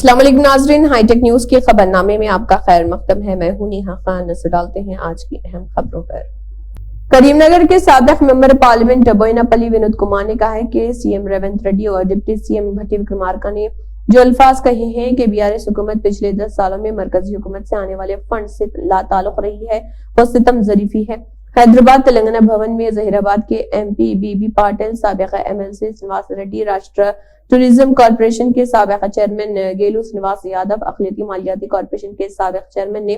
अस्सलाम वालेकुम नाज़रीन, हाईटेक न्यूज के खबरनामे में आपका खैर मकदम है। मैं हूं नेहा खान। नजर डालते हैं आज की अहम खबरों पर। करीमनगर के साबिक मेंबर पार्लियामेंट बोयिनापल्ली विनोद कुमार ने कहा है कि सीएम रेवंत रेड्डी और डिप्टी सीएम भट्टी विक्रमार्का ने जो अल्फाज कहे हैं कि बीआरएस हुकूमत पिछले 10 सालों में मरकजी हुकूमत से आने वाले फंड से लाताल्लुक रही है, वो सितम ज़रीफी है। हैदराबाद तेलंगाना भवन में जहीराबाद के एमपी बीबी पाटिल, साबिक एमएलसी श्रीनिवास रेड्डी, राष्ट्र टूरिज्म कॉर्पोरेशन के साबिक चेयरमैन गेलू श्रीनिवास यादव, अखिलती मालियाती कॉर्पोरेशन के साबिक चेयरमैन ने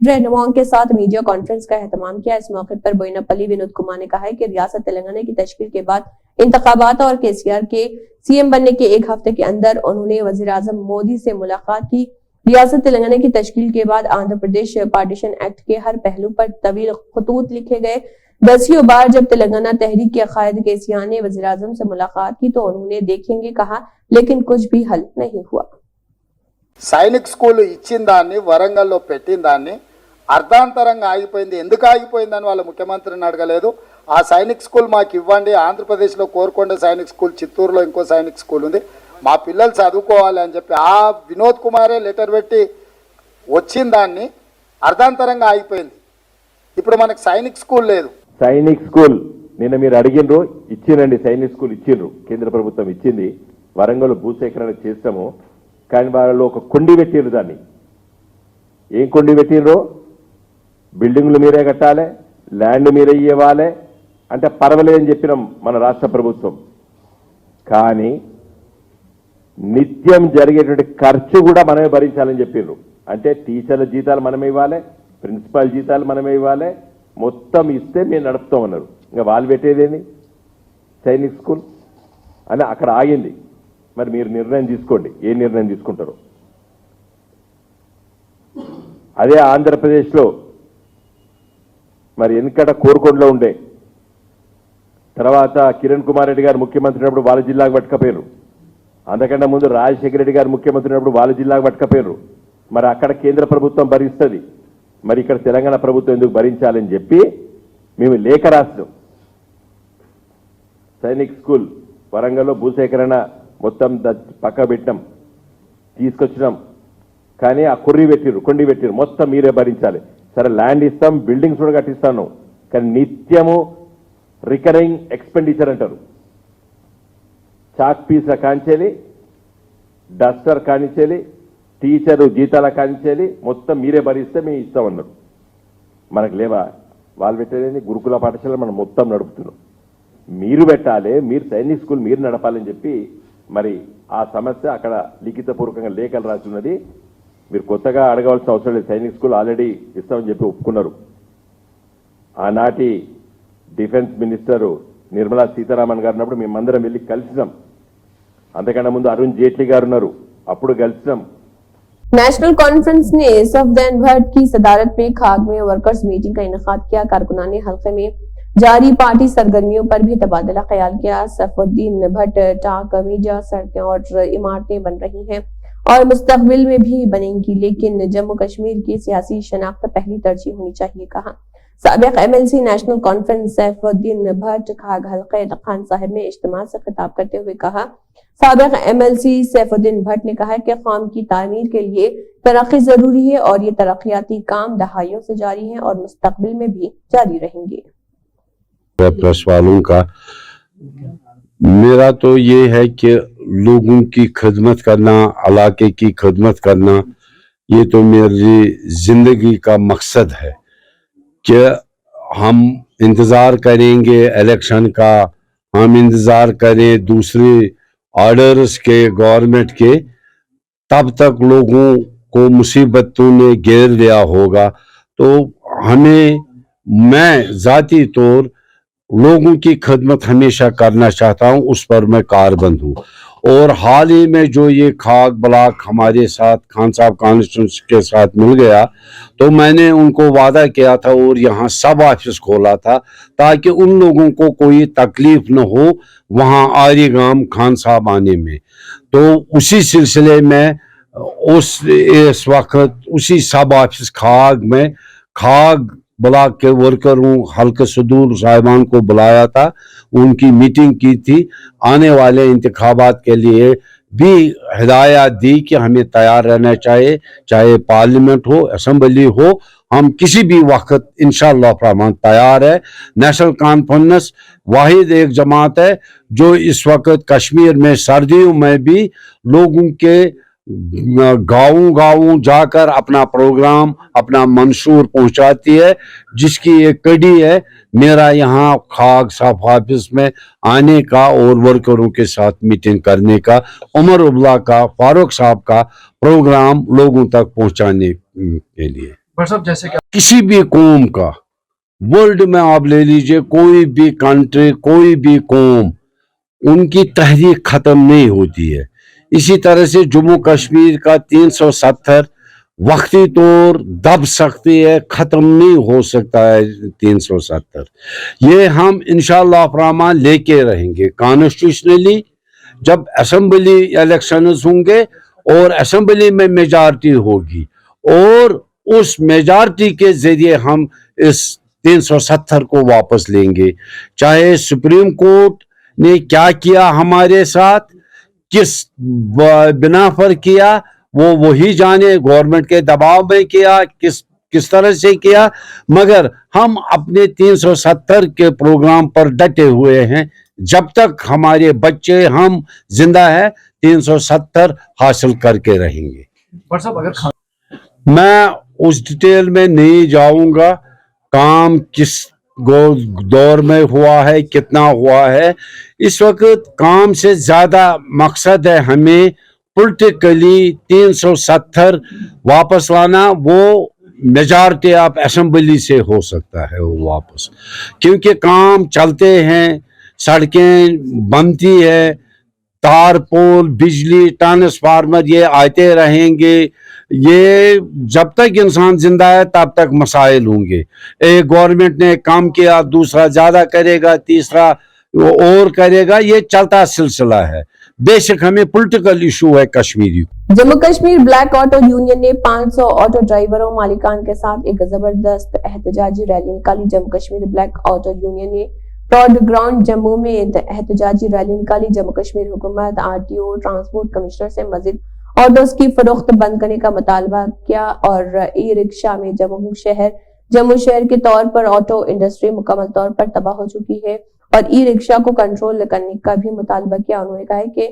रहनुमाओं के साथ मीडिया कॉन्फ्रेंस का एहतमाम किया। इस मौके पर बोयिनापल्ली विनोद कुमार ने कहा है कि रियासत तेलंगाना की तश्कील के बाद इंतखाबात और केसीआर के सीएम बनने के एक हफ्ते के अंदर उन्होंने वजीर आजम मोदी से मुलाकात की। रियासत तेलंगाना की तश्कील के बाद आंध्र प्रदेश पार्टीशन एक्ट के हर पहलू पर तवील खतूत लिखे गए। 10वीं बार जब तेलंगाना तहरीक के कायद केसीआर ने वजीर आजम से मुलाकात की तो उन्होंने देखेंगे कहा, लेकिन कुछ भी हल नहीं हुआ। సైనిక్ స్కూల్ ఇచ్చిన దాన్ని వరంగల్లో పెట్టిన దాన్ని అర్ధాంతరంగా ఆగిపోయింది. ఎందుకు ఆగిపోయిందని వాళ్ళ ముఖ్యమంత్రిని అడగలేదు. ఆ సైనిక్ స్కూల్ మాకు ఇవ్వండి. ఆంధ్రప్రదేశ్లో కోరుకొండ సైనిక్ స్కూల్, చిత్తూరులో ఇంకో సైనిక్ స్కూల్ ఉంది, మా పిల్లలు చదువుకోవాలి అని చెప్పి ఆ వినోద్ కుమారే లెటర్ పెట్టి వచ్చిన దాన్ని అర్ధాంతరంగా ఆగిపోయింది. ఇప్పుడు మనకు సైనిక్ స్కూల్ లేదు. సైనిక్ స్కూల్ నిన్న మీరు అడిగినరు, ఇచ్చినండి. సైనిక్ స్కూల్ ఇచ్చిండ్రు, కేంద్ర ప్రభుత్వం ఇచ్చింది. వరంగల్ భూసేకరణ చేస్తాము, కానీ వాళ్ళు ఒక కొండి పెట్టిర్రు. దాన్ని ఏం కొండి పెట్టిర్రు? బిల్డింగ్లు మీరే కట్టాలి, ల్యాండ్ మీరే ఇవ్వాలి అంటే పర్వాలేదని చెప్పినాం మన రాష్ట్ర ప్రభుత్వం. కానీ నిత్యం జరిగేటువంటి ఖర్చు కూడా మనమే భరించాలని చెప్పిర్రు. అంటే టీచర్ల జీతాలు మనమే ఇవ్వాలి, ప్రిన్సిపాల్ జీతాలు మనమే ఇవ్వాలి, మొత్తం ఇస్తే మేము నడుపుతామన్నారు. ఇంకా వాళ్ళు పెట్టేదేంది సైనిక్ స్కూల్ అని అక్కడ ఆగింది. మరి మీరు నిర్ణయం తీసుకోండి, ఏ నిర్ణయం తీసుకుంటారో. అదే ఆంధ్రప్రదేశ్లో మరి వెనకట కోరుకొండలో ఉండే, తర్వాత కిరణ్ కుమార్ రెడ్డి గారు ముఖ్యమంత్రి ఉన్నప్పుడు వాళ్ళ జిల్లాకు పట్టుకపోయారు. అంతకంటే ముందు రాజశేఖర రెడ్డి గారు ముఖ్యమంత్రి ఉన్నప్పుడు వాళ్ళ జిల్లాకు పట్టుకపోయారు. మరి అక్కడ కేంద్ర ప్రభుత్వం భరిస్తుంది, మరి ఇక్కడ తెలంగాణ ప్రభుత్వం ఎందుకు భరించాలని చెప్పి మేము లేఖ రాసినాం. సైనిక్ స్కూల్ వరంగల్లో భూసేకరణ మొత్తం పక్క పెట్టినాం, తీసుకొచ్చినాం. కానీ ఆ కొండి పెట్టిరు, మొత్తం మీరే భరించాలి. సరే ల్యాండ్ ఇస్తాం, బిల్డింగ్స్ కూడా కట్టిస్తాను, కానీ నిత్యము రికరింగ్ ఎక్స్పెండిచర్ అంటారు. చాక్ పీస్ల కాంచేలి, డస్టర్ కానించేలి, టీచరు జీతాల కానించేలి, మొత్తం మీరే భరిస్తే మేము ఇస్తామన్నారు. మనకు లేవా? వాళ్ళు పెట్టేది గురుకుల పాఠశాల మనం మొత్తం నడుపుతున్నాం. మీరు పెట్టాలి, మీరు సైనిక్ స్కూల్ మీరు నడపాలని చెప్పి మరి ఆ సమస్య అక్కడ లిఖితపూర్వకంగా లేఖలు రాసి ఉన్నది. మీరు కొత్తగా అడగవలసిన అవసరం లేదు. సైనిక్ స్కూల్ ఆల్రెడీ ఇస్తామని చెప్పి ఒప్పుకున్నారు. ఆనాటి డిఫెన్స్ మినిస్టర్ నిర్మలా సీతారామన్ గారు ఉన్నప్పుడు మేమందరం వెళ్ళి కలిసినాం. అంతకన్నా ముందు అరుణ్ జైట్లీ గారు ఉన్నారు, అప్పుడు కలిసినాం. नेशनल कॉन्फ्रेंस ने सफदर भट्ट की सदारत में खाग में वर्कर्स मीटिंग का इनेकाद किया। कारकुनान ने हल्के में जारी पार्टी सरगर्मियों पर भी तबादला ख्याल किया। सफुद्दीन भट्ट टाक मीडिया, सड़कें और इमारतें बन रही हैं और मुस्तकबिल में भी बनेंगी, लेकिन जम्मू कश्मीर की सियासी शनाख्त पहली तरजीह होनी चाहिए, कहा। साबिक MLC national conference Saifuddin Bhat Khag हल्के खान साहिब में इज्तिमा से खिताब करते हुए कहा, साबिक एमएलसी सैफुद्दीन भट्ट ने कहा कि कौम की तामीर के लिए तरक्की जरूरी है और ये तरक्याती काम दहाइयों से जारी है और मुस्तकबिल में भी जारी रहेंगे। प्रेस वालों का मेरा तो ये है कि लोगों की खिदमत करना, इलाके की खिदमत करना, ये तो मेरी जिंदगी का मकसद है कि हम इंतज़ार करेंगे इलेक्शन का, हम इंतज़ार करें दूसरे ऑर्डर्स के गवर्नमेंट के, तब तक लोगों को मुसीबतों ने घेर लिया होगा। तो मैं ज़ाती तौर लोगों की खिदमत हमेशा करना चाहता हूं, उस पर मैं कारबंद हूं। और हाल ही में जो ये खाग ब्लॉक हमारे साथ खान साहब कॉन्स्टिट्यूंसी के साथ मिल गया, तो मैंने उनको वादा किया था और यहाँ सब ऑफिस खोला था ताकि उन लोगों को कोई तकलीफ न हो वहाँ आरीगाम खान साहब आने में। तो उसी सिलसिले में इस वक्त उसी सब ऑफिस खाग में खाग ब्लॉक के वर्करों हल्के सदूर साहिबान को बुलाया था, उनकी मीटिंग की थी। आने वाले इंतखाबात के लिए भी हिदायत दी कि हमें तैयार रहना चाहिए, चाहे पार्लियामेंट हो, असेंबली हो, हम किसी भी वक्त इंशाअल्लाह रहमान तैयार है। नेशनल कॉन्फ्रेंस वाहिद एक जमात है जो इस वक्त कश्मीर में सर्दियों में भी लोगों के गाँव जाकर अपना प्रोग्राम, अपना मंशूर पहुंचाती है, जिसकी एक कड़ी है मेरा यहाँ खाक साफ ऑफिस में आने का और वर्करों के साथ मीटिंग करने का, उमर उबला का, फारूक साहब का प्रोग्राम लोगों तक पहुंचाने के लिए। जैसे कि किसी भी कौम का, वर्ल्ड में आप ले लीजिए, कोई भी कंट्री, कोई भी कौम, उनकी तहरीक खत्म नहीं होती है। इसी तरह से जम्मू कश्मीर का 370 वक्ती तौर दब सकती है, खत्म नहीं हो सकता है 370। ये हम इंशाअल्लाह रहमान लेके रहेंगे कॉन्स्टिट्यूशनली। जब असेंबली इलेक्शंस होंगे और असेंबली में मेजॉरिटी होगी और उस मेजॉरिटी के जरिए हम इस 370 को वापस लेंगे। चाहे सुप्रीम कोर्ट ने क्या किया हमारे साथ, किस बिना पर किया, वो वही जाने, गवर्नमेंट के दबाव में किया, किस तरह से किया, मगर हम अपने 370 के प्रोग्राम पर डटे हुए हैं। जब तक हमारे बच्चे, हम जिंदा है, 370 हासिल करके रहेंगे। मैं उस डिटेल में नहीं जाऊंगा, काम किस दौर में हुआ है, कितना हुआ है। इस वक्त काम से ज्यादा मकसद है हमें पॉलिटिकली 370 वापस लाना। वो मेजॉरिटी ऑफ असेंबली से हो सकता है वो वापस, क्योंकि काम चलते हैं, सड़कें बनती है, तार पोल, बिजली, ट्रांसफार्मर, ये आते रहेंगे। ये जब तक इंसान जिंदा है तब तक मसाइल होंगे। एक गवर्नमेंट ने काम किया, दूसरा ज्यादा करेगा, तीसरा और करेगा, ये चलता सिलसिला है। बेशक हमें पॉलिटिकल इशू है Kashmiri. Jammu Kashmir black auto union ने 500 ऑटो ड्राइवरों मालिकान के साथ एक जबरदस्त एहतजाजी रैली निकाली। Jammu Kashmir black auto union ने प्रॉड ग्राउंड जम्मू में एहतजाजी रैली निकाली। जम्मू कश्मीर हुकूमत आरटीओ ट्रांसपोर्ट कमिश्नर से मजीद ऑटोस की फरोख्त बंद करने का मुतालबा किया और ई रिक्शा में जम्मू शहर के तौर पर ऑटो इंडस्ट्री मुकम्मल तौर पर तबाह हो चुकी है और ई रिक्शा को कंट्रोल करने का भी मुतालबा किया। उन्होंने कहा है कि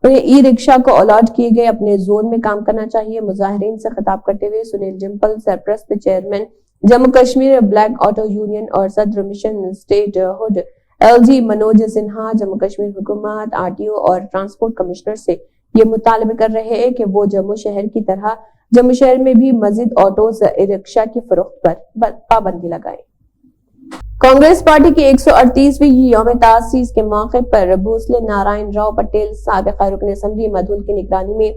उन्हें ई रिक्शा को अलॉट किए गए अपने जोन में काम करना चाहिए। मुजाहिरीन से खिताब करते हुए सुनील जिम्पल, सरप्रस्त chairman Jammu Kashmir black auto union और सदर mission statehood LG Manoj Sinha Jammu Kashmir हुकूमत, आरटीओ और ट्रांसपोर्ट कमिश्नर से ये मुतालबे कर रहे हैं कि वो जम्मू शहर की तरह जम्मू शहर में भी मजीद ऑटोज ई रिक्शा की फरोख्त पर पाबंदी लगाए। कांग्रेस पार्टी की 138वीं यौम तासीस के मौके पर भोसले नारायण राव पटेल साबिक़ रुकन असेंबली मधुल की निगरानी में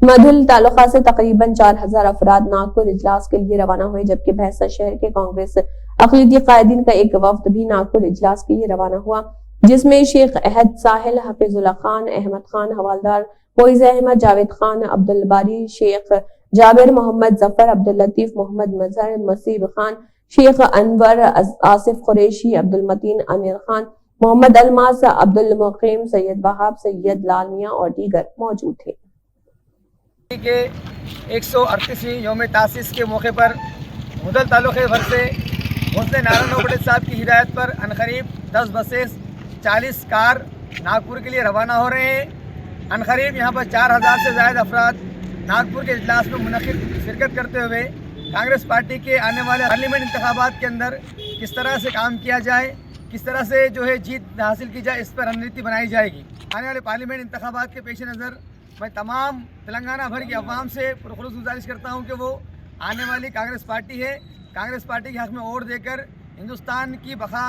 मधुल तालुका से तकरीबन 4000 अफराद नागपुर इजलास के लिए रवाना हुए, जबकि भैंसा शहर के कांग्रेस अक़लियती कायदीन का एक वफ्द भी नागपुर इजलास के लिए रवाना हुआ, जिसमें शेख अहद साहिल, हफीजुल्लाह खान, अहमद खान हवालदार, मोइज़ अहमद, जावेद खान, अब्दुल बारी, शेख जाबिर मोहम्मद जफर, अब्दुल लतीफ मोहम्मद मजहर, मसीब खान, शेख अनवर, आसिफ कुरैशी, अब्दुल मतीन, आमिर खान, मोहम्मद अलमास, अब्दुल मुकीम, सैयद वहाब, सैयद लाल मियां और दीगर मौजूद थे। के 138वीं यौम तासीस के मौके पर मुदल तालुके भर से भोसले नारायण राव पटेल साहब की हिदायत पर अनकरीब 10 बसेस 40 कार नागपुर के लिए रवाना हो रहे हैं। अनकरीब यहाँ पर 4000 से ज़्यादा अफराद नागपुर के इजलास में मुनक़िद शिरकत करते हुए कांग्रेस पार्टी के आने वाले पार्लियामेंट इंतखाबात के अंदर किस तरह से काम किया जाए, किस तरह से जो है जीत हासिल की जाए, इस पर रणनीति बनाई जाएगी। आने वाले पार्लियामेंट इंतखाबात के पेश नज़र मैं तमाम तेलंगाना भर की अवाम से पुरखुलूस गुजारिश करता हूँ कि वो आने वाली कांग्रेस पार्टी है, कांग्रेस पार्टी के हक़ में वोट देकर हिंदुस्तान की बका,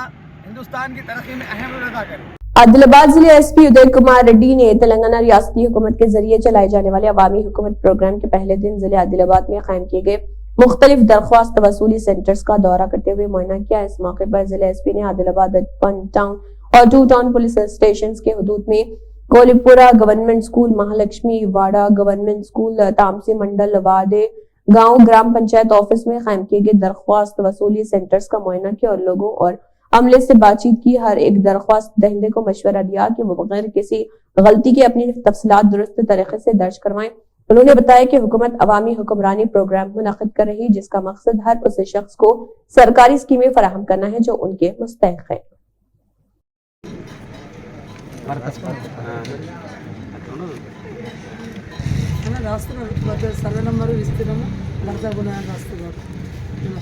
हिंदुस्तान की तरक्की में अहम रोल अदा करें। आदिलाबाद जिले एसपी उदय कुमार रेड्डी ने तेलंगाना रियासती हुकूमत के जरिए चलाए जाने वाले अवामी हुकूमत प्रोग्राम के पहले दिन जिले आदिलाबाद में कायम किए गए मुख्तलिफ दरख्वास्त वसूली सेंटर्स का दौरा करते हुए मुआयना किया। इस मौके पर जिले एसपी ने आदिलाबाद 1 टाउन और 2 टाउन पुलिस स्टेशन के हुदूद में कोलीपुरा गवर्नमेंट स्कूल, महालक्ष्मी वाड़ा गवर्नमेंट स्कूल, तामसी मंडल वादे गांव ग्राम पंचायत ऑफिस में कायम किए गए दरख्वास्त वसूली सेंटर्स का मुआयना किया और लोगों और अमले से बातचीत की। हर एक दरख्वास्त दहिंदे को मशवरा दिया कि वो बगैर किसी गलती के अपनी तफसीलात दुरुस्त तरीके से दर्ज करवाएं। उन्होंने बताया कि हुकूमत अवामी हुक्मरानी प्रोग्राम मुनक़िद कर रही, जिसका मकसद हर उस शख्स को सरकारी स्कीमें फराहम करना है जो उनके मुस्तहिक़ है। సర్వే నెంబర్ ఇస్తున్నాము రాస్తున్నారు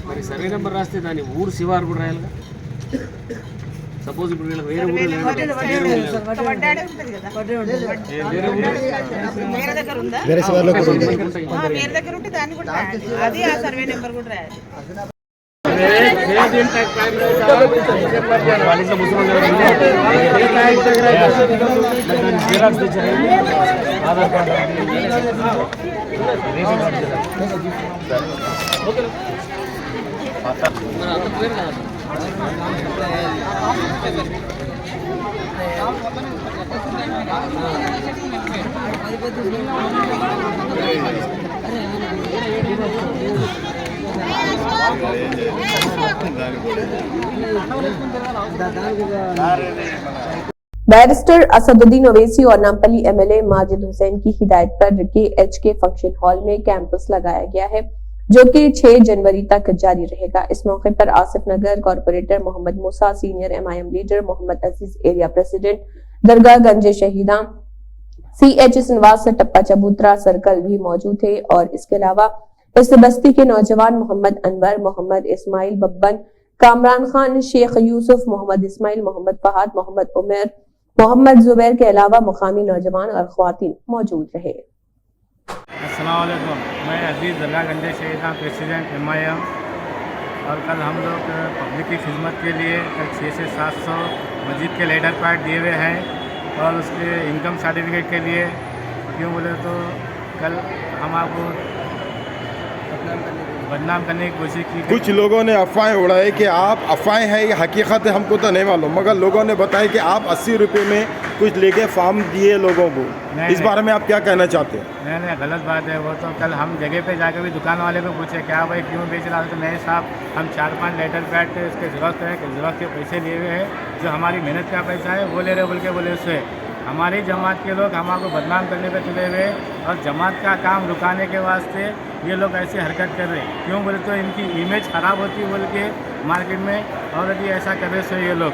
మరి సర్వే నెంబర్ రాస్తే దాని ఊరు శివారు కూడా రాయాలిగా. సపోజ్ ఇప్పుడు వీళ్ళకి వేరే ఊరు లేదు, వేరే శివార్లో కూడా ఉంది. వేరే దగ్గర ఉంటే దాన్ని కూడా రాయాలి, అది ఆ సర్వే నెంబర్ కూడా రాయాలి. వాళ్ళ ఇంట్లో ముసలి జిరాక్స్ తెచ్చారు, Aadhaar card ration card. Barrister Asaduddin Owaisi और नामपल्ली एमएलए माजिद हुसैन की हिदायत पर KH के फंक्शन हॉल में कैंपस लगाया गया है, जो कि 6 जनवरी तक जारी रहेगा। इस मौके पर आसिफ नगर कॉर्पोरेटर मोहम्मद मूसा, सीनियर MIM लीडर मोहम्मद अजीज, एरिया प्रेसिडेंट दरगाह गंज शहीदा CH सिनवास टप्पा चबूतरा सर्कल भी मौजूद थे। और इसके अलावा इस बस्ती के नौजवान मोहम्मद अनवर, मोहम्मद इस्माइल बब्बन, कामरान खान, शेख यूसुफ, मोहम्मद इस्माइल, मोहम्मद फहाद, मोहम्मद उमर, मोहम्मद जुबैर के अलावा मुकामी नौजवान और ख्वातीन मौजूद रहे। अस्सलाम वालेकुम, मैं अजीज़ दरगाह गंज शहीदा प्रेसिडेंट MIM। और कल हम लोग पब्लिक की खिदमत के लिए कल 600 से 700 मस्जिद के लेटर पैड दिए हुए हैं। और उसके इनकम सर्टिफिकेट के लिए क्यों बोले तो कल हम आपको बदनाम करने की कोशिश की। कुछ लोगों ने अफवाहें उड़ाई कि आप अफवाहें हैं, ये हकीकत है, हमको तो नहीं मालूम, मगर लोगों ने बताया कि आप 80 रुपये में कुछ लेके फॉर्म दिए लोगों को। इस बारे में आप क्या कहना चाहते हैं? नहीं, गलत बात है वो तो। कल हम जगह पे जाकर भी दुकान वाले को पूछे क्या भाई क्यों बेच रहा है, तो नहीं साहब हम 4-5 लेटर पैड इसके ज़रूरत है कि ज़रूरत के पैसे लिए हुए हैं, जो हमारी मेहनत का पैसा है वो ले रहे बोल के बोले उससे हमारी जमात के लोग हमारे बदनाम करने पे तुले हुए और जमात का काम रुकाने के वास्ते ये लोग ऐसी हरकत कर रहे। क्यों बोले तो इनकी इमेज ख़राब होती है बोल के मार्केट में, और यदि ऐसा कर रहे सो ये लोग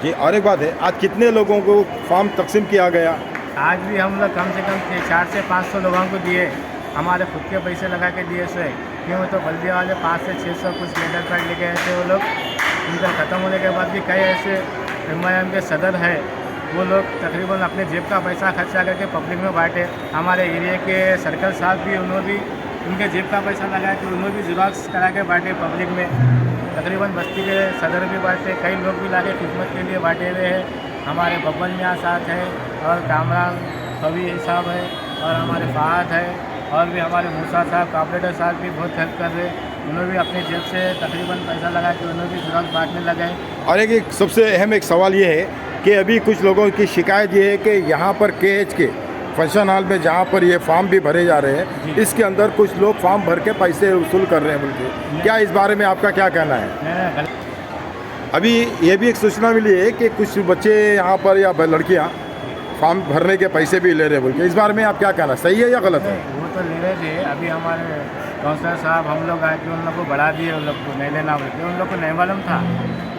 जी। और एक बात है, आज कितने लोगों को फॉर्म तकसीम किया गया? आज भी हम लोग कम से कम 400 से 500 लोगों को दिए, हमारे खुद के पैसे लगा के दिए से। क्यों तो बल्दिया वाले 500 से 600 कुछ लेटर पैड लेके आए थे वो लोग। उनका ख़त्म होने के बाद भी कई ऐसे MIM के सदर है वो लोग तकरीबन अपने जेब का पैसा खर्चा करके पब्लिक में बांटे। हमारे एरिया के सर्कल साहब भी उन्होंने भी उनके जेब का पैसा लगा के उन्होंने भी ज़ेरॉक्स करा के बांटे पब्लिक में। तकरीबन बस्ती के सदर भी बांटे, कई लोग भी लाके खिदमत के लिए बांटे हुए हैं। हमारे बब्बन मियाँ साथ है और कामरान कवि साहब है और हमारे फहाद है और भी हमारे मूसा साहब कॉर्पोरेटर साहब भी बहुत हेल्प कर रहे हैं। उन्होंने भी अपनी जेब से तकरीबन पैसा लगा के उन्होंने भी ज़ेरॉक्स बांटने लगे। और एक सबसे अहम एक सवाल ये है कि अभी कुछ लोगों की शिकायत ये है कि यहाँ पर KH के फंक्शन हॉल में जहाँ पर ये फॉर्म भी भरे जा रहे हैं, इसके अंदर कुछ लोग फॉर्म भर के पैसे वसूल कर रहे हैं बोलते, क्या इस बारे में आपका क्या कहना है? अभी ये भी एक सूचना मिली है कि कुछ बच्चे यहाँ पर या लड़कियाँ फॉर्म भरने के पैसे भी ले रहे हैं बोल के, इस बारे में आप क्या कहना, सही है या गलत है? वो तो ले रहे थे, अभी हमारे काउंसलर साहब हम लोग आए कि उन लोग को बढ़ा दिए, उन लोग को नहीं लेना बोल के, उन लोग को नहीं मालूम था।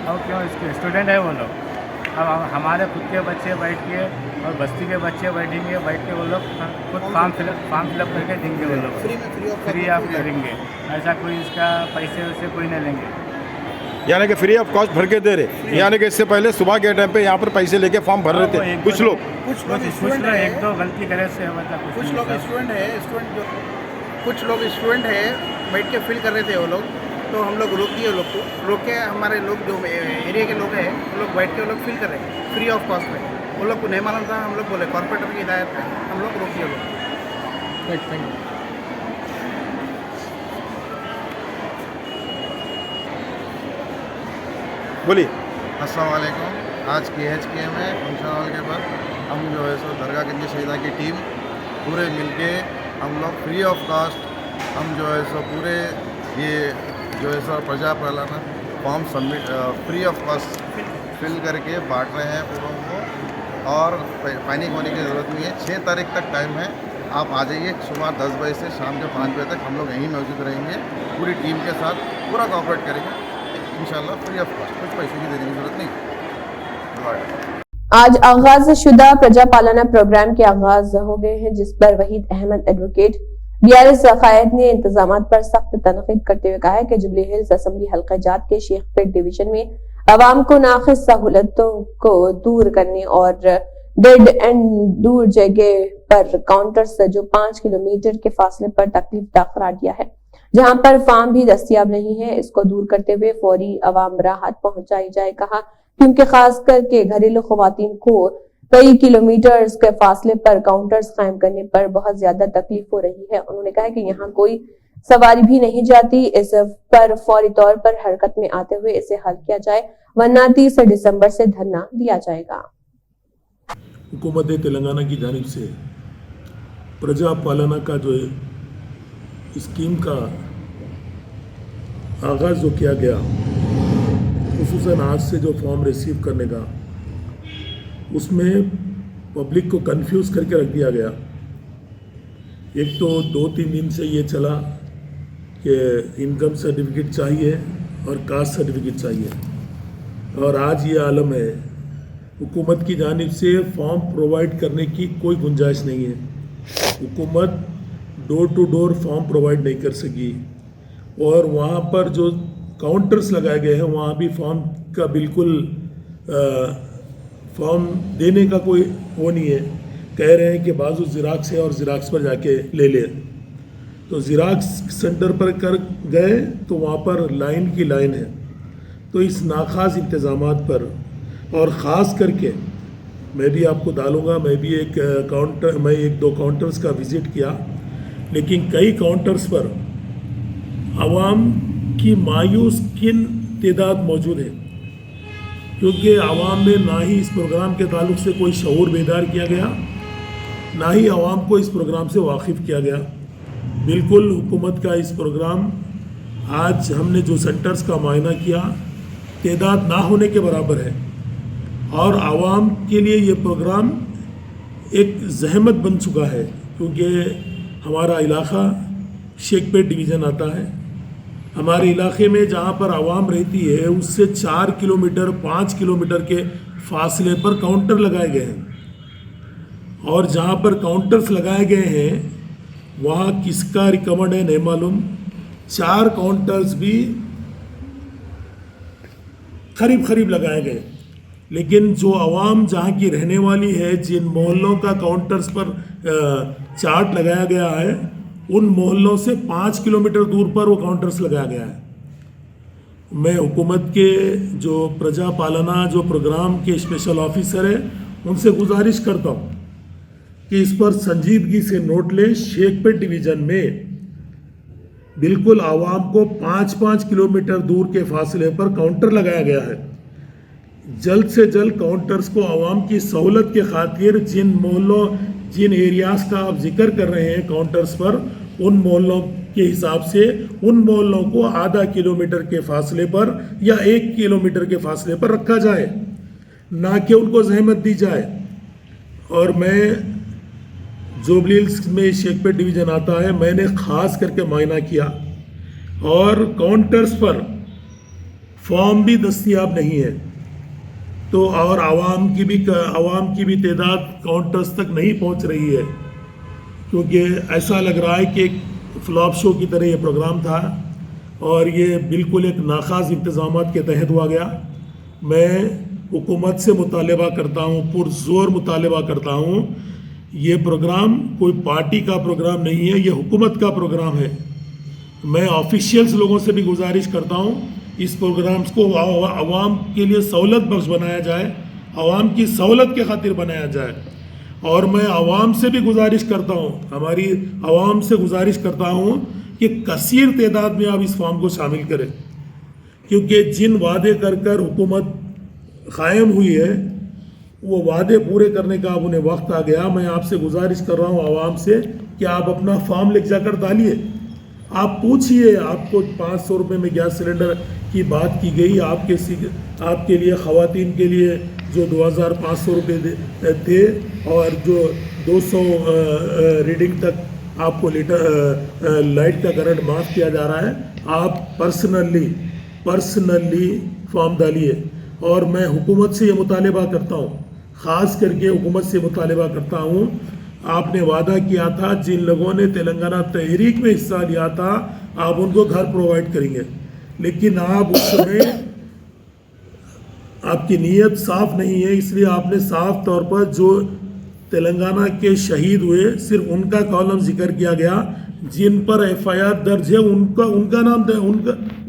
और क्यों इसके स्टूडेंट है वो लोग, अब हमारे खुद के बच्चे बैठ के और बस्ती के बच्चे बैठेंगे, बैठ के वो लोग खुद फॉर्म फिलअप करके देंगे, वो लोग फ्री ऑफ करेंगे। ऐसा कोई इसका पैसे वैसे कोई नहीं लेंगे, यानी कि फ्री ऑफ कॉस्ट भर के दे रहे। यानी कि इससे पहले सुबह के टाइम पे यहाँ पर पैसे लेके फॉर्म भर रहे थे कुछ लोग। कुछ लोग एक दो गलती करे से कुछ लोग स्टूडेंट है बैठ के फिल कर रहे थे वो लोग, तो हम लोग रोक दिए, लोग को रोक के हमारे लोग जो एरिया के लोग हैं वो लोग बैठ के वो लोग फिल कर रहे हैं फ्री ऑफ कॉस्ट में। वो लोग को नहीं मालूम था, हम लोग बोले कॉर्पोरेटर की हिदायत है, हम लोग रोक दिए लोग। बोलिए। अस्सलाम वालेकुम। आज KHK में फंक्शन हॉल के बाद हम जो है सो दरगाह गंज शहीदा की टीम पूरे मिलके हम लोग फ्री ऑफ कॉस्ट हम जो है सो पूरे ये जो है सो Praja Palana form submit free of cost fill करके बांट रहे हैं लोगों को, और पैनिक होने की ज़रूरत नहीं है। 6 तारीख तक टाइम है, आप आ जाइए। सुबह 10 बजे से शाम के 5 बजे तक हम लोग यहीं मौजूद रहेंगे, पूरी टीम के साथ पूरा कोऑपरेट करेंगे इंशाल्लाह, फ्री ऑफ कॉस्ट, कुछ पैसे की देने की ज़रूरत नहीं। आज आगाज शुदा प्रजा पालना प्रोग्राम के आगाज हो गए हैं, जिस पर वहीद अहमद एडवोकेट BRS कायद ने इंतजाम पर सख्त तनकीद करते हुए कहा है कि जुबली हिल्स असेंबली हल्का जात के शेखपेट डिवीजन में अवाम को नाक़िस सहूलतों को दूर करने और डेड एंड दूर जगह पर काउंटर से जो 5 किलोमीटर के फासले पर तकलीफ दा करार दिया है, जहां पर फार्म भी दस्तियाब नहीं है, इसको दूर करते हुए फौरी अवाम राहत पहुंचाई जाए। कहा क्योंकि खास करके घरेलू खवातीन को कई किलोमीटर के फासले पर काउंटर्स कायम करने पर बहुत ज्यादा तकलीफ हो रही है। उन्होंने कहा कि यहाँ कोई सवारी भी नहीं जाती, इस पर फौरी तौर पर हरकत में आते हुए इसे हल किया जाए, वरना 30 दिसंबर से धरना दिया जाएगा। हुकूमत तेलंगाना की जानिब से प्रजा पालना का जो स्कीम का आगाज़ जो किया गया, खुसूसन आज से जो फॉर्म रिसीव करने का, उसमें पब्लिक को कंफ्यूज करके रख दिया गया। एक तो 2-3 दिन से ये चला कि इनकम सर्टिफिकेट चाहिए और कास्ट सर्टिफिकेट चाहिए, और आज ये आलम है हुकूमत की जानिब से फॉर्म प्रोवाइड करने की कोई गुंजाइश नहीं है। हुकूमत door to door form provide नहीं कर सकी, और वहाँ पर जो काउंटर्स लगाए गए हैं वहाँ भी फॉर्म का बिल्कुल फॉर्म देने का कोई वो नहीं है। कह रहे हैं कि बाजू ज़िराक्स है और ज़िराक्स पर जाके ले ले, तो ज़िराक्स सेंटर पर कर गए तो वहाँ पर लाइन की लाइन है। तो इस नाखास इंतज़ामात पर, और ख़ास करके मैं भी आपको डालूँगा, मैं भी मैं 1-2 काउंटर्स का विज़िट किया, लेकिन कई काउंटर्स पर आवाम की मायूस किन तादाद मौजूद है, क्योंकि आवाम में ना ही इस प्रोग्राम के ताल्लुक से कोई शऊर बेदार किया गया, ना ही आवाम को इस प्रोग्राम से वाकिफ़ किया गया। बिल्कुल हुकूमत का इस प्रोग्राम, आज हमने जो सेंटर्स का मुआयना किया, तादाद ना होने के बराबर है, और आवाम के लिए ये प्रोग्राम एक जहमत बन चुका है, क्योंकि हमारा इलाक़ा शेखपेट डिवीज़न आता है। हमारे इलाके में जहाँ पर आवाम रहती है उससे 4 किलोमीटर 5 किलोमीटर के फासले पर काउंटर लगाए गए हैं, और जहाँ पर काउंटर्स लगाए गए हैं वहाँ किसका रिकमेंड है नहीं मालूम। 4 काउंटर्स भी करीब लगाए गए, लेकिन जो आवाम जहाँ की रहने वाली है, जिन मोहल्लों का काउंटर्स पर चार्ट लगाया गया है, उन मोहल्लों से 5 किलोमीटर दूर पर वो काउंटर्स लगाया गया है। मैं हुकूमत के जो प्रजा पालना जो प्रोग्राम के स्पेशल ऑफिसर है उनसे गुजारिश करता हूँ कि इस पर संजीदगी से नोट लें। शेखपेट डिवीज़न में बिल्कुल आवाम को 5-5 किलोमीटर दूर के फासले पर काउंटर लगाया गया है। जल्द से जल्द काउंटर्स को आवाम की सहूलत के खातिर जिन एरियाज़ का आप जिक्र कर रहे हैं काउंटर्स पर, उन मोहल्लों के हिसाब से उन मोहल्लों को आधा किलोमीटर के फासले पर या 1 किलोमीटर के फासले पर रखा जाए, ना कि उनको जहमत दी जाए। और मैं जुबली हिल्स में शेखपेट डिवीज़न आता है, मैंने ख़ास करके मुआयना किया, और काउंटर्स पर फॉर्म भी दस्तयाब नहीं है, तो और आवाम की भी तादाद काउंटर्स तक नहीं पहुंच रही है, क्योंकि ऐसा लग रहा है कि एक फ्लॉप शो की तरह ये प्रोग्राम था, और ये बिल्कुल एक नाखास इंतज़ामात के तहत हुआ गया। मैं हुकूमत से मुतालबा करता हूँ, पुरज़ोर मुतालबा करता हूँ, ये प्रोग्राम कोई पार्टी का प्रोग्राम नहीं है, ये हुकूमत का प्रोग्राम है। मैं ऑफिशियल्स लोगों से भी गुजारिश करता हूँ इस प्रोग्राम्स को आवाम के लिए सहूलत बख्श बनाया जाए, आवाम की सहूलत के खातिर बनाया जाए। और मैं आवाम से भी गुजारिश करता हूँ, हमारी आवाम से गुजारिश करता हूँ कि कसीर तादाद में आप इस फॉर्म को शामिल करें, क्योंकि जिन वादे कर हुकूमत कायम हुई है वो वादे पूरे करने का अब उन्हें वक्त आ गया। मैं आपसे गुजारिश कर रहा हूँ आवाम से कि आप अपना फॉर्म लेकर जाकर डालिए, आप पूछिए आपको 500 रुपये में गैस सिलेंडर की बात की गई। आपके लिए ख़वातीन के लिए जो 2500 रुपये थे और जो 200 रीडिंग तक आपको लाइट का करंट माफ़ किया जा रहा है, आप पर्सनली फॉर्म डालिए। और मैं हुकूमत से ये मुतालिबा करता हूँ, ख़ास करके हुकूमत से मुतालिबा करता हूँ, आपने वादा किया था जिन लोगों ने तेलंगाना तहरीक में हिस्सा लिया था आप उनको घर प्रोवाइड करेंगे, लेकिन आप उस समय आपकी नीयत साफ़ नहीं है, इसलिए आपने साफ तौर पर जो तेलंगाना के शहीद हुए सिर्फ उनका कॉलम जिक्र किया गया, जिन पर FIR दर्ज है उनका नाम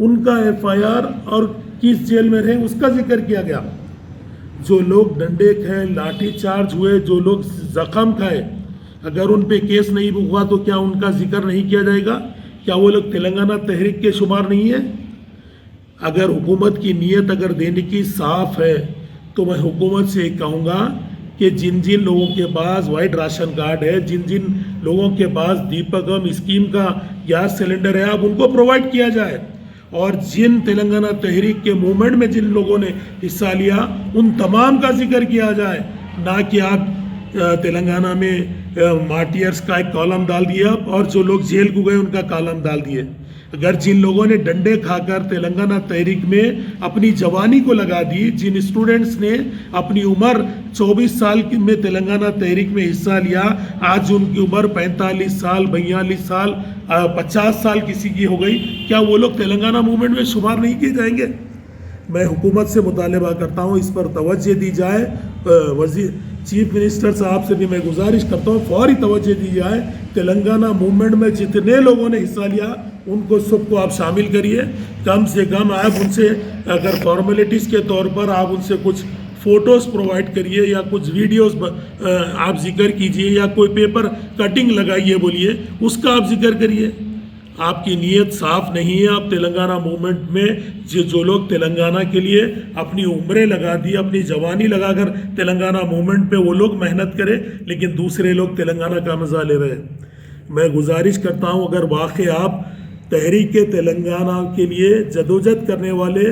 उनका FIR और किस जेल में रहे उसका जिक्र किया गया। जो लोग डंडे खाए, लाठी चार्ज हुए, जो लोग जख्म खाए, अगर उन पे केस नहीं हुआ तो क्या उनका जिक्र नहीं किया जाएगा? क्या वो लोग तेलंगाना तहरीक के शुमार नहीं है? अगर हुकूमत की नीयत अगर देने की साफ़ है तो मैं हुकूमत से कहूँगा कि जिन जिन लोगों के पास वाइट राशन कार्ड है, जिन जिन लोगों के पास दीपकम स्कीम का गैस सिलेंडर है, आप उनको प्रोवाइड किया जाए। और जिन तेलंगाना तहरीक के मूवमेंट में जिन लोगों ने हिस्सा लिया उन तमाम का जिक्र किया जाए, ना कि आप तेलंगाना में मार्टियर्स का एक कॉलम डाल दिया और जो लोग जेल को गए उनका कॉलम डाल दिए। अगर जिन लोगों ने डंडे खाकर तेलंगाना तहरीक में अपनी जवानी को लगा दी, जिन स्टूडेंट्स ने अपनी उम्र 24 साल में तेलंगाना तहरीक में हिस्सा लिया, आज उनकी उम्र 45 साल, 42 साल, 50 साल किसी की हो गई, क्या वो लोग तेलंगाना मूवमेंट में शुमार नहीं किए जाएंगे? मैं हुकूमत से मुतालिबा करता हूँ इस पर तवज्जो दी जाए। चीफ मिनिस्टर साहब से भी मैं गुजारिश करता हूँ फौरी तवज्जो दी जाए। तेलंगाना मूवमेंट में जितने लोगों ने हिस्सा लिया उनको सबको आप शामिल करिए। कम से कम आप उनसे अगर फॉर्मेलिटीज़ के तौर पर आप उनसे कुछ फ़ोटोज़ प्रोवाइड करिए या कुछ वीडियोस आप जिक्र कीजिए या कोई पेपर कटिंग लगाइए, बोलिए उसका आप जिक्र करिए। आपकी नीयत साफ़ नहीं है। आप तेलंगाना मूवमेंट में जो लोग तेलंगाना के लिए अपनी उम्रें लगा दी, अपनी जवानी लगाकर तेलंगाना मूवमेंट पे वो लोग मेहनत करें, लेकिन दूसरे लोग तेलंगाना का मज़ा ले रहे हैं। मैं गुजारिश करता हूँ अगर वाकई आप तहरीक तेलंगाना के लिए जदोजहद करने वाले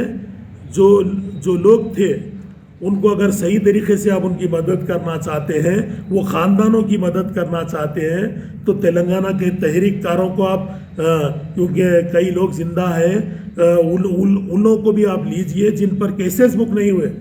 जो लोग थे उनको अगर सही तरीके से आप उनकी मदद करना चाहते हैं, वो ख़ानदानों की मदद करना चाहते हैं, तो तेलंगाना के तहरीककारों को आप क्योंकि कई लोग ज़िंदा हैं, उन लोगों को भी आप लीजिए जिन पर केसेस बुक नहीं हुए।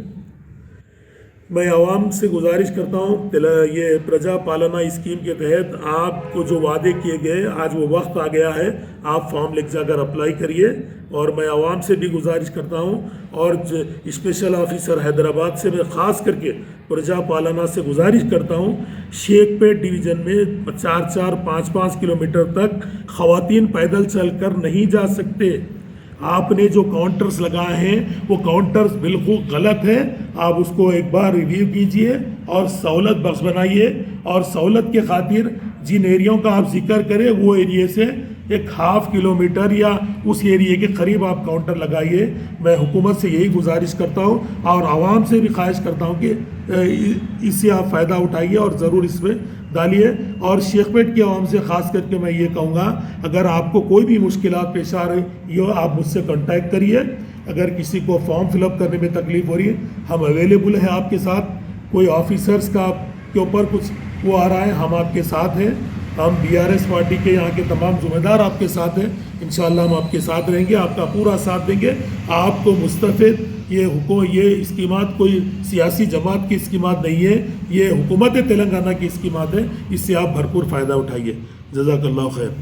मैं आवाम से गुजारिश करता हूँ ये प्रजा पालना स्कीम के तहत आपको जो वादे किए गए, आज वो वक्त आ गया है, आप फॉर्म लिख जाकर अप्लाई करिए। और मैं आवाम से भी गुजारिश करता हूँ और स्पेशल ऑफिसर हैदराबाद से मैं ख़ास करके प्रजा पालना से गुजारिश करता हूँ, शेखपेट डिवीज़न में 4-4, 5-5 किलोमीटर तक ख़वातीन पैदल चल कर नहीं जा सकते। आपने जो काउंटर्स लगाए हैं वो काउंटर्स बिल्कुल गलत है। आप उसको एक बार रिव्यू कीजिए और सहूलत बख्श बनाइए, और सहूलत के खातिर जिन एरियाओं का आप जिक्र करें वो एरिया से 1/2 किलोमीटर या उस एरिया के करीब आप काउंटर लगाइए। मैं हुकूमत से यही गुजारिश करता हूँ और आवाम से भी ख्वाहिश करता हूँ कि इससे आप फ़ायदा उठाइए और ज़रूर इसमें डालिए। और शेखपेट की आवाम से ख़ास करके मैं ये कहूँगा, अगर आपको कोई भी मुश्किलात पेश आ रही हो आप मुझसे कांटेक्ट करिए। अगर किसी को फॉर्म फिलअप करने में तकलीफ़ हो रही है, हम अवेलेबल हैं आपके साथ। कोई ऑफिसर्स का के ऊपर कुछ वो आ रहा है, हम आपके साथ हैं। हम BRS पार्टी के यहाँ के तमाम ज़िम्मेदार आपके साथ हैं। इंशाअल्लाह हम आपके साथ रहेंगे, आपका पूरा साथ देंगे। आपको मुस्तफ़िद ये स्कीमात कोई सियासी जमात की स्कीमात नहीं है, ये हुकूमत तेलंगाना की स्कीमात है। इससे आप भरपूर फ़ायदा उठाइए। जज़ाकल्लाह खैर।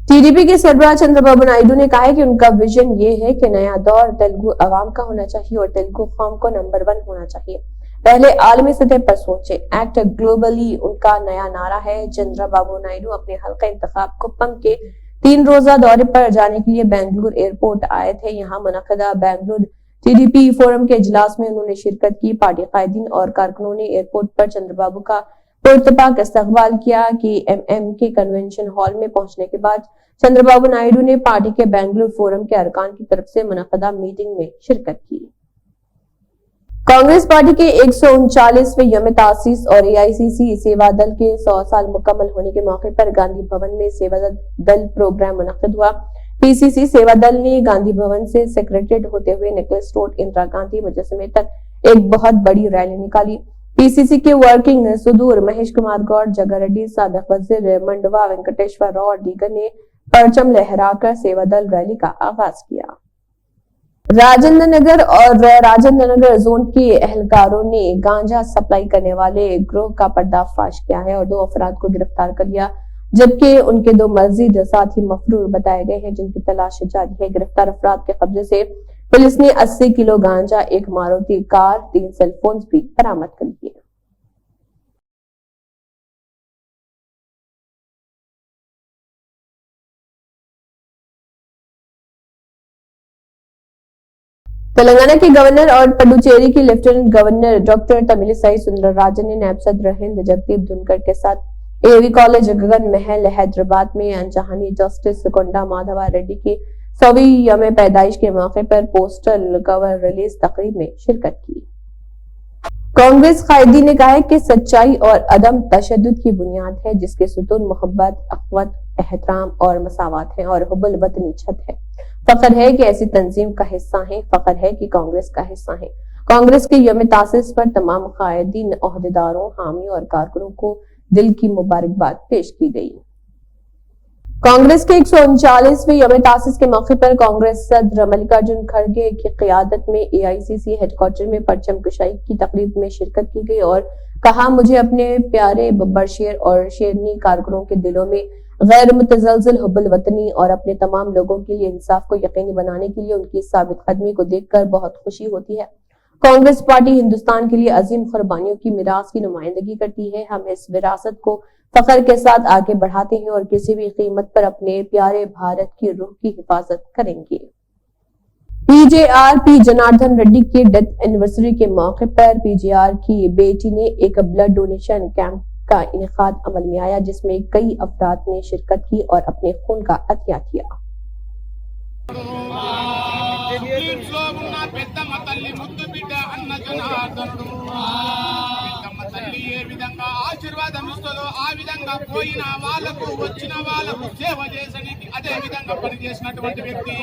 TDP के सरबराह चंद्रबाबू नायडू ने कहा है कि उनका विजन ये है कि नया दौर तेलुगु अवाम का होना चाहिए और तेलुगु कौम को नंबर 1 होना चाहिए। पहले आलमी सतह पर सोचे, एक्ट ग्लोबली उनका नया नारा है। चंद्रबाबू नायडू अपने हल्का इंतखाब कुप्पम के 3 रोजा दौरे पर जाने के लिए बेंगलुरु एयरपोर्ट आए थे। यहाँ मुनक़दा बेंगलुरु TDP फोरम के इजलास में उन्होंने शिरकत की। पार्टी कायदीन और कारकुनों ने एयरपोर्ट पर चंद्रबाबू का पुरतपाक इस्तकबाल किया कि MM के कन्वेंशन हॉल में पहुंचने के बाद चंद्रबाबू नायडू ने पार्टी के बेंगलुरु फोरम के अरकान की तरफ से मुनक़दा मीटिंग में शिरकत की। कांग्रेस पार्टी के 139वें यौम तासीस और AICC सेवा दल के 100 साल मुकम्मल होने के मौके पर गांधी भवन में सेवा दल प्रोग्राम मुनक़िद हुआ। पीसीसी सेवा दल ने गांधी भवन से सेक्रेटरीट होते हुए नेकलेस रोड इंदिरा गांधी मुजस्समे तक एक बहुत बड़ी रैली निकाली। पीसीसी के वर्किंग सुदूर महेश कुमार गौड़, जग्गा रेड्डी, साबिक वजीर मंडवा वेंकटेश्वर राव और दीगर ने परचम लहराकर सेवा दल रैली का आगाज किया। राजेंद्र नगर और राजेंद्र नगर जोन के एहलकारों ने गांजा सप्लाई करने वाले गिरोह का पर्दाफाश किया है और 2 अफराद को गिरफ्तार कर लिया, जबकि उनके 2 मजीद साथी मफरूर बताए गए हैं, जिनकी तलाश जारी है। गिरफ्तार अफराद के कब्जे से पुलिस ने 80 किलो गांजा, 1 मारुति कार, 3 सेलफोन्स भी बरामद कर लिए। तेलंगाना के गवर्नर और पुडुचेरी की lieutenant governor doctor Tamilisai Soundararajan ने नायब सदर हिंद जगदीप धुनकर के साथ एवी कॉलेज गगन महल हैदराबाद में अनचाहनी जस्टिस कोंडा माधवा रेड्डी की 100वीं यौम पैदाइश के मौके पर पोस्टल कवर रिलीज तकरीब में शिरकत की। कांग्रेस कायदी ने कहा है कि सच्चाई और अदम तशद्दुद की बुनियाद है, जिसके सुतून मोहब्बत, अखवत, एहतराम और मसावत है और हुब्बुल वतनी छत है। फख्र है कि ऐसी तंजीम का हिस्सा है, फख्र है कि कांग्रेस का हिस्सा है। कांग्रेस के यौम तासीस पर तमाम कायदीन, ओहदेदारों, हामी और कारकुनों को दिल की मुबारकबाद पेश की गई। कांग्रेस के 139वें यौम तासीस के मौके पर कांग्रेस सदर मल्लिकार्जुन खड़गे की क़ियादत में एआईसीसी हेडक्वार्टर में परचम कुशाई की तकरीब में शिरकत की गई और कहा, मुझे अपने प्यारे बब्बर शेर और शेरनी कारकुनों के दिलों में गैर मुतज़लज़ल हुब्बुल वतनी और अपने तमाम लोगों के लिए इंसाफ को यकीनी बनाने के लिए उनकी साबित कदमी को देखकर बहुत खुशी होती है। कांग्रेस पार्टी हिंदुस्तान के लिए अजीम कुर्बानियों की मिरास की नुमाइंदगी करती है। हम इस विरासत को फख्र के साथ आगे बढ़ाते हैं और किसी भी कीमत पर अपने प्यारे भारत की रूह की हिफाजत करेंगे। पीजेआर जनार्दन रेड्डी के डेथ एनिवर्सरी के मौके पर पीजेआर की बेटी ने एक ब्लड डोनेशन कैंप का इनेकाद अमल में आया, जिसमें कई अफराद ने शिरकत की और अपने खून का अतिया किया। ఆశీర్వాదం ఇస్తుందో ఆ విధంగా పోయిన వాళ్ళకు వచ్చిన వాళ్ళకు సేవ చేసడానికి అదే విధంగా పనిచేసినటువంటి వ్యక్తి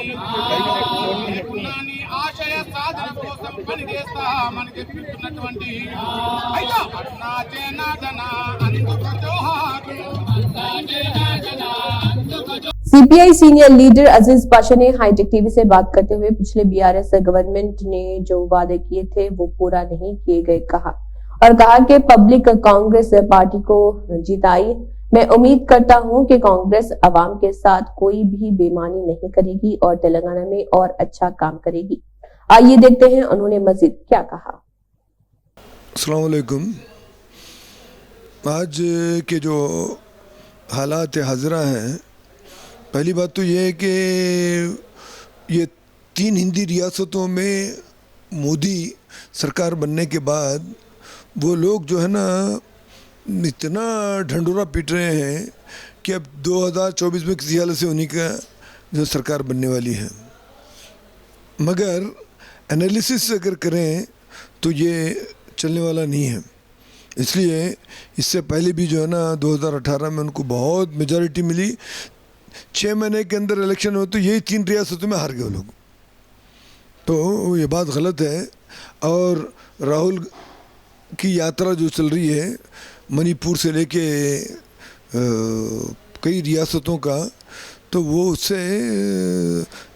ఆశయ సాధన కోసం పనిచేస్తా మనకి చెప్తున్నటువంటి అయ్యా सीपीआई सीनियर लीडर अजीज पाशा ने हाईटेक टीवी से बात करते हुए पिछले बीआरएस गवर्नमेंट ने जो वादे किए थे वो पूरा नहीं किए गए कहा और कहा कि पब्लिक कांग्रेस पार्टी को जिताई। मैं उम्मीद करता हूं कि कांग्रेस अवाम के साथ कोई भी बेईमानी नहीं करेगी और तेलंगाना में और अच्छा काम करेगी। आइए देखते हैं उन्होंने मजीद क्या कहा। अस्सलाम वालेकुम। आज के जो हालात हाजरा हैं, पहली बात तो ये है कि ये 3 हिंदी रियासतों में मोदी सरकार बनने के बाद वो लोग जो है ना इतना ढंडोरा पीट रहे हैं कि अब 2024 में किसी हालत से उन्हीं का जो सरकार बनने वाली है। मगर एनालिसिस अगर करें तो ये चलने वाला नहीं है। इसलिए इससे पहले भी जो है ना 2018 में उनको बहुत मेजॉरिटी मिली, 6 महीने के अंदर इलेक्शन हो तो यही 3 रियासतों में हार गए लोग। तो ये बात गलत है। और राहुल की यात्रा जो चल रही है मणिपुर से लेके कई रियासतों का, तो वो उससे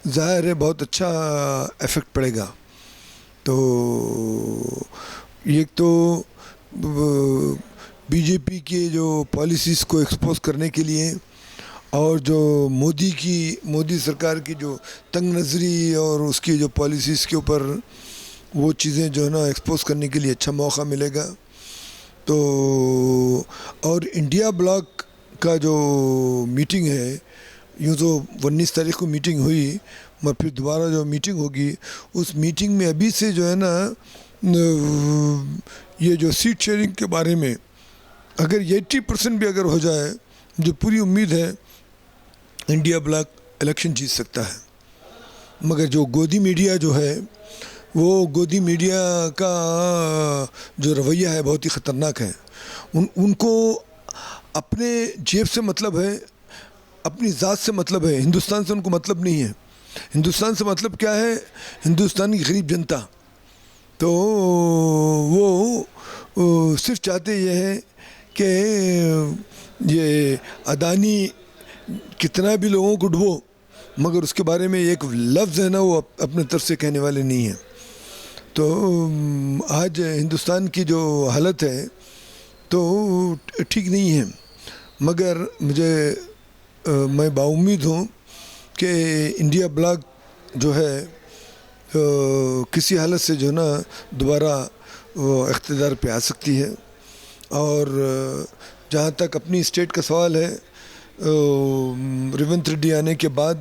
ज़ाहिर है बहुत अच्छा इफ़ेक्ट पड़ेगा। तो एक तो बीजेपी के जो पॉलिसीज़ को एक्सपोज करने के लिए और जो मोदी सरकार की जो तंग नज़री और उसकी जो पॉलिसीज़ के ऊपर वो चीज़ें जो है ना एक्सपोज करने के लिए अच्छा मौका मिलेगा। तो और इंडिया ब्लॉक का जो मीटिंग है, यूँ तो 19 तारीख को मीटिंग हुई, मगर फिर दोबारा जो मीटिंग होगी उस मीटिंग में अभी से जो है ना ये जो सीट शेयरिंग के बारे में अगर 80% भी अगर हो जाए, जो पूरी उम्मीद है इंडिया ब्लॉक इलेक्शन जीत सकता है। मगर जो गोदी मीडिया जो है वो गोदी मीडिया का जो रवैया है बहुत ही ख़तरनाक है। उनको अपने जेब से मतलब है, اپنی ذات سے مطلب ہے, ہندوستان سے ان کو مطلب نہیں ہے. ہندوستان سے مطلب کیا ہے؟ ہندوستان کی غریب جنتا. تو وہ صرف چاہتے یہ ہے کہ یہ اڈانی کتنا بھی لوگوں کو ڈبو, مگر اس کے بارے میں ایک لفظ ہے نا وہ اپنے طرف سے کہنے والے نہیں ہیں. تو آج ہندوستان کی جو حالت ہے تو ٹھیک نہیں ہے, مگر میں باامید ہوں کہ انڈیا بلاک جو ہے کسی حالت سے جو ہے نا دوبارہ اقتدار پہ آ سکتی ہے. اور جہاں تک اپنی اسٹیٹ کا سوال ہے, ریونت ریڈی آنے کے بعد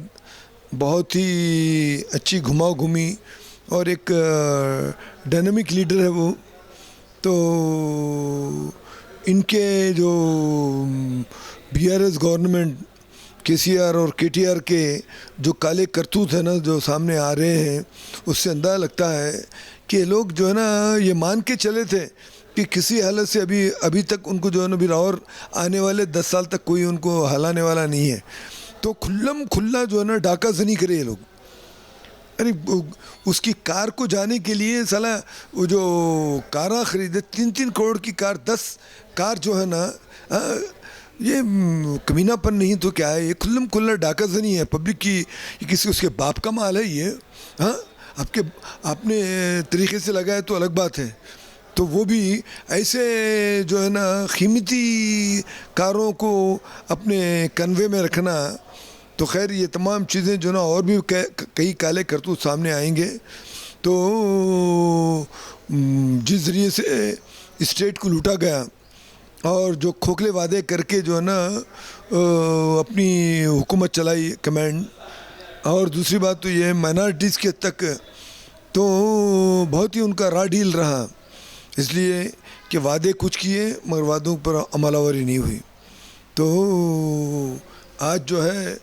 بہت ہی اچھی گھما گھومی اور ایک ڈائنامک لیڈر ہے وہ. تو ان کے جو BRS گورنمنٹ KCR اور KTR کے جو کالے کرتوت ہیں نا جو سامنے آ رہے ہیں, اس سے اندازہ لگتا ہے کہ لوگ جو ہے نا یہ مان کے چلے تھے کہ کسی حالت سے ابھی تک ان کو جو ہے نا اور آنے والے 10 سال تک کوئی ان کو ہلانے والا نہیں ہے. تو کھلا جو ہے نا ڈاکہ زنی کرے یہ لوگ. ارے اس کی کار کو جانے کے لیے سالا وہ جو کاراں خریدے 3 کروڑ کی کار, 10 کار جو ہے نا, یہ کمینہ پن نہیں تو کیا ہے؟ یہ کھلا ڈاکہ زنی ہے پبلک کی. کسی اس کے باپ کا مال ہے یہ. ہاں آپ نے طریقے سے لگایا تو الگ بات ہے. تو وہ بھی ایسے جو ہے نا قیمتی کاروں کو اپنے کنوے میں رکھنا. تو خیر یہ تمام چیزیں جو نا اور بھی کئی کالے کرتوت سامنے آئیں گے. تو جس ذریعے سے اسٹیٹ کو لوٹا گیا اور جو کھوکھلے وعدے کر کے جو ہے نا اپنی حکومت چلائی کمانڈ, اور دوسری بات تو یہ مائنارٹیز کے تک تو بہت ہی ان کا راہ ڈھیل رہا, اس لیے کہ وعدے کچھ کیے مگر وعدوں پر عمل آوری نہیں ہوئی. تو آج جو ہے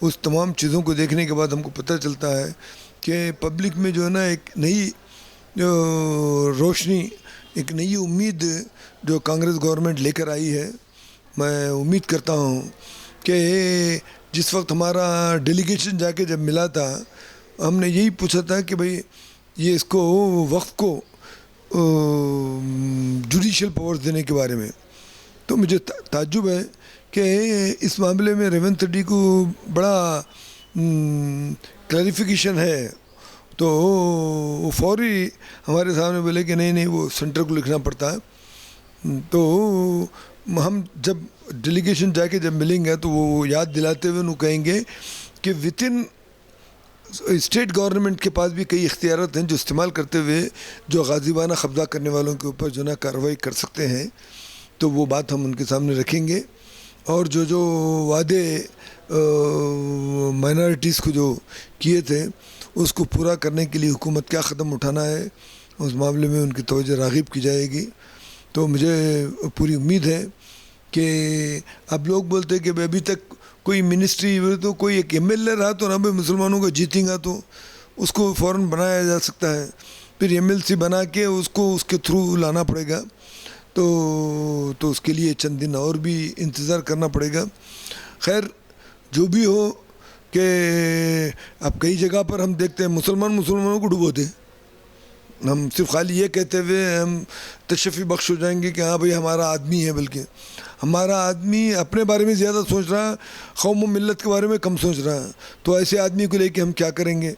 اس تمام چیزوں کو دیکھنے کے بعد ہم کو پتہ چلتا ہے کہ پبلک میں جو ہے نا ایک نئی روشنی, ایک نئی امید جو کانگریس گورنمنٹ لے کر آئی ہے. میں امید کرتا ہوں کہ جس وقت ہمارا ڈیلیگیشن جا کے جب ملا تھا, ہم نے یہی پوچھا تھا کہ بھئی یہ اس کو وقت کو جوڈیشل پاورز دینے کے بارے میں. تو مجھے تعجب ہے کہ اس معاملے میں ریونت ریڈی کو بڑا کلیریفیکیشن ہے. تو وہ فوری ہمارے سامنے بولے کہ نہیں وہ سینٹر کو لکھنا پڑتا ہے. تو ہم جب ڈیلیگیشن جا کے جب ملیں گے تو وہ یاد دلاتے ہوئے انہوں کہیں گے کہ within اسٹیٹ گورنمنٹ کے پاس بھی کئی اختیارات ہیں جو استعمال کرتے ہوئے جو غازیبانہ قبضہ کرنے والوں کے اوپر جو نا کارروائی کر سکتے ہیں. تو وہ بات ہم ان کے سامنے رکھیں گے, اور جو وعدے مائنارٹیز کو جو کیے تھے اس کو پورا کرنے کے لیے حکومت کیا قدم اٹھانا ہے اس معاملے میں ان کی توجہ راغب کی جائے گی. تو مجھے پوری امید ہے کہ اب لوگ بولتے ہیں کہ ابھی تک کوئی منسٹری تو کوئی ایک MLA رہا تو نہ بھی مسلمانوں کو جیتیں گا تو اس کو فوراً بنایا جا سکتا ہے, پھر MLC بنا کے اس کو اس کے تھرو لانا پڑے گا. تو اس کے لیے چند دن اور بھی انتظار کرنا پڑے گا. خیر جو بھی ہو کہ اب کئی جگہ پر ہم دیکھتے ہیں مسلمانوں کو ڈبوتے ہیں. ہم صرف خالی یہ کہتے ہوئے ہم تشفی بخش ہو جائیں گے کہ ہاں بھئی ہمارا آدمی ہے, بلکہ ہمارا آدمی اپنے بارے میں زیادہ سوچ رہا ہے, قوم و ملت کے بارے میں کم سوچ رہا ہے. تو ایسے آدمی کو لے کے ہم کیا کریں گے؟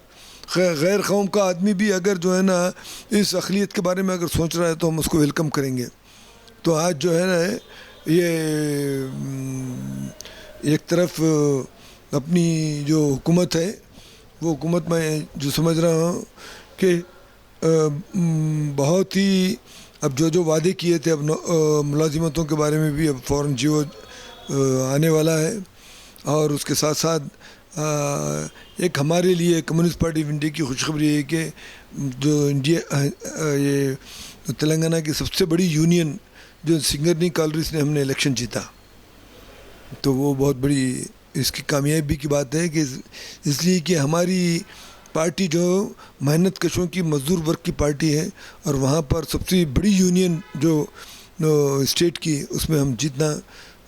غیر قوم کا آدمی بھی اگر جو ہے نا اس اقلیت کے بارے میں اگر سوچ رہا ہے تو ہم اس کو ویلکم کریں گے. تو آج جو ہے نا یہ ایک طرف اپنی جو حکومت ہے وہ حکومت میں جو سمجھ رہا ہوں کہ بہت ہی اب جو وعدے کیے تھے اب ملازمتوں کے بارے میں بھی اب فوراً جیو آنے والا ہے. اور اس کے ساتھ ساتھ ایک ہمارے لیے کمیونسٹ پارٹی آف انڈیا کی خوشخبری ہے کہ جو یہ تلنگانہ کی سب سے بڑی یونین جو سنگرنی کالریز نے ہم نے الیکشن جیتا, تو وہ بہت بڑی اس کی کامیابی کی بات ہے کہ اس لیے کہ ہماری پارٹی جو محنت کشوں کی مزدور ورگ کی پارٹی ہے, اور وہاں پر سب سے بڑی یونین جو اسٹیٹ کی اس میں ہم جیتنا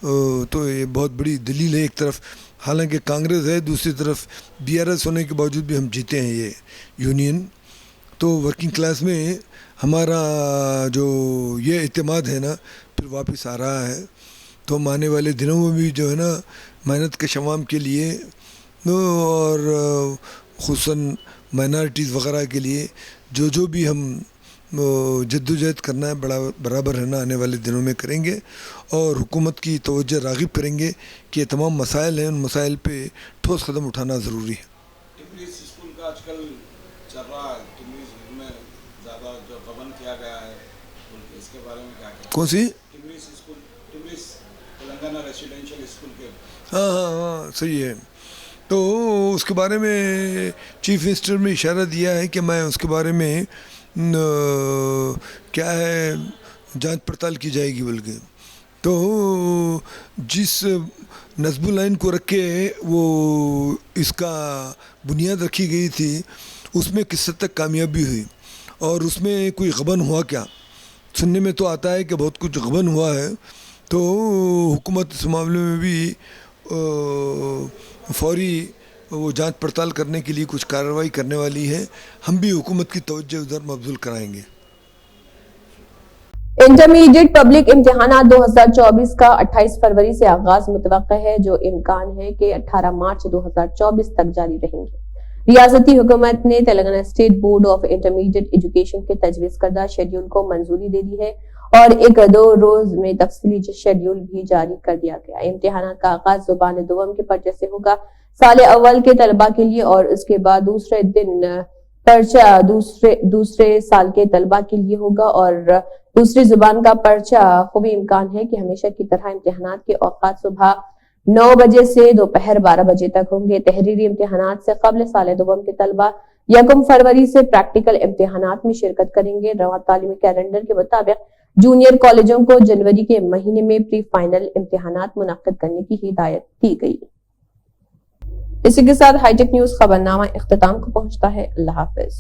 तो ये बहुत बड़ी दलील है एक तरफ, हालांकि कांग्रेस है, दूसरी तरफ BRS होने के बावजूद भी हम जीते हैं ये यूनियन। तो वर्किंग क्लास में हमारा जो ये एतमाद है ना फिर वापस आ रहा है। तो हम आने वाले दिनों में भी जो है ना मेहनत के शवाम के लिए और खुसूसन माइनॉरिटीज़ वगैरह के लिए जो भी हम जद्दोजहद करना है बराबर है ना आने वाले दिनों में करेंगे और हुकूमत की तवज्जो राग़िब करेंगे कि ये तमाम मसाइल हैं, उन मसाइल पे ठोस कदम उठाना ज़रूरी है। टिमरीज स्कूल का आजकल चल रहा है, टिमरीज में ज़्यादा जो गबन किया गया है, इसके बारे में क्या कहते हैं? कौन सी? टिमरीज स्कूल, टिमरीज तेलंगाना रेसिडेंशियल स्कूल के। हाँ सही है। तो उसके बारे में चीफ मिनिस्टर ने इशारा दिया है कि मैं उसके बारे में क्या है जांच पड़ताल की जाएगी बल्कि। तो जिस नस्बुल आइन को रख के वो इसका बुनियाद रखी गई थी उसमें किस हद तक कामयाबी हुई और उसमें कोई गबन हुआ क्या, सुनने में तो आता है कि बहुत कुछ गबन हुआ है। तो हुकूमत इस मामले में भी फौरी वो जांच पड़ताल करने के लिए कुछ कार्रवाई करने वाली है। हम भी हुकूमत की तवज्जो उधर मबज़ूल कराएंगे। इंटरमीडिएट पब्लिक इम्तिहानात 2024 का 28 फरवरी से आगाज मुतवक्का है, जो इम्कान है कि 18 मार्च 2024 तक जारी रहेंगे। रियासती हुकूमत ने Telangana state board of intermediate education के तजवीज़ करदा शेड्यूल को मंजूरी दे दी है और 1-2 रोज में तफसीली शेड्यूल भी जारी कर दिया गया। इम्तिहानात का आगाज ज़ुबान दुवम के पर्चे से होगा साल अव्वल के तलबा के लिए और उसके बाद दूसरे दिन पर्चा दूसरे साल के तलबा के लिए होगा और दूसरी जुबान का पर्चा खूबी इम्कान है कि हमेशा की तरह इम्तिहानात के औकात सुबह 9 बजे से दोपहर 12 बजे तक होंगे। तहरीरी इम्तिहानात से कबल साल दुवम के तलबा 1 फरवरी से प्रैक्टिकल इम्तिहानात में शिरकत करेंगे। रवा तालीमी कैलेंडर के मुताबिक जूनियर कॉलेजों को जनवरी के महीने में प्री फाइनल इम्तिहानात मुनक्किद करने की हिदायत दी गई। इसी के साथ हाईटेक न्यूज खबरनामा इख्तिताम को पहुंचता है। अल्लाह हाफिज।